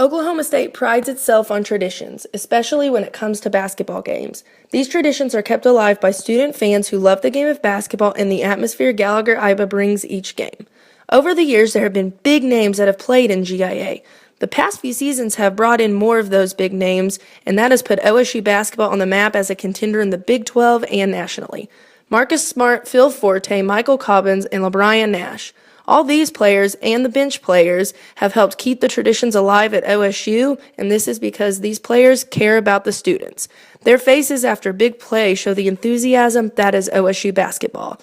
Oklahoma State prides itself on traditions, especially when it comes to basketball games. These traditions are kept alive by student fans who love the game of basketball and the atmosphere Gallagher-Iba brings each game. Over the years, there have been big names that have played in GIA. The past few seasons have brought in more of those big names, and that has put OSU basketball on the map as a contender in the Big 12 and nationally. Marcus Smart, Phil Forte, Michael Cobbins, and LeBron Nash. All these players and the bench players have helped keep the traditions alive at OSU, and this is because these players care about the students. Their faces after big play show the enthusiasm that is OSU basketball.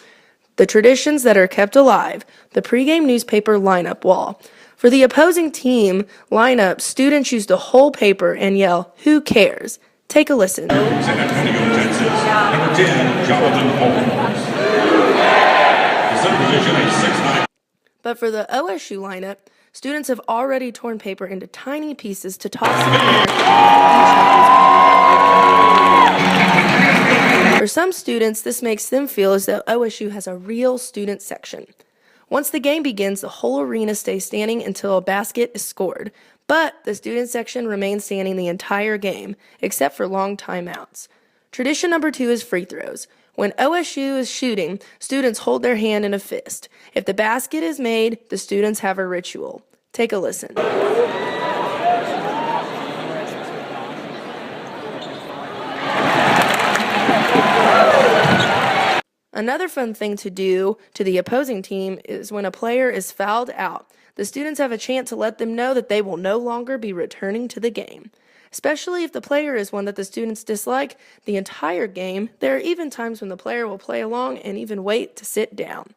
The traditions that are kept alive, the pregame newspaper lineup wall. For the opposing team lineup, students use the whole paper and yell, "Who cares?" Take a listen. Number 10, Jonathan Holmes. The center position is 6'9". But for the OSU lineup, students have already torn paper into tiny pieces to toss in the air. For some students, this makes them feel as though OSU has a real student section. Once the game begins, the whole arena stays standing until a basket is scored. But the student section remains standing the entire game, except for long timeouts. Tradition number 2 is free throws. When OSU is shooting, students hold their hand in a fist. If the basket is made, the students have a ritual. Take a listen. Another fun thing to do to the opposing team is when a player is fouled out, the students have a chance to let them know that they will no longer be returning to the game. Especially if the player is one that the students dislike the entire game, there are even times when the player will play along and even wait to sit down.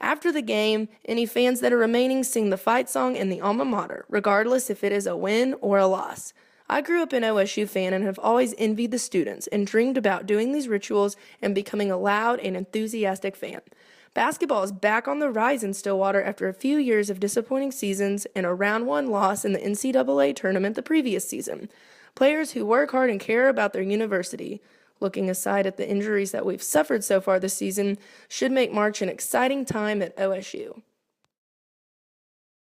After the game, any fans that are remaining sing the fight song and the alma mater, regardless if it is a win or a loss. I grew up an OSU fan and have always envied the students and dreamed about doing these rituals and becoming a loud and enthusiastic fan. Basketball is back on the rise in Stillwater after a few years of disappointing seasons and a round 1 loss in the NCAA tournament the previous season. Players who work hard and care about their university, looking aside at the injuries that we've suffered so far this season, should make March an exciting time at OSU.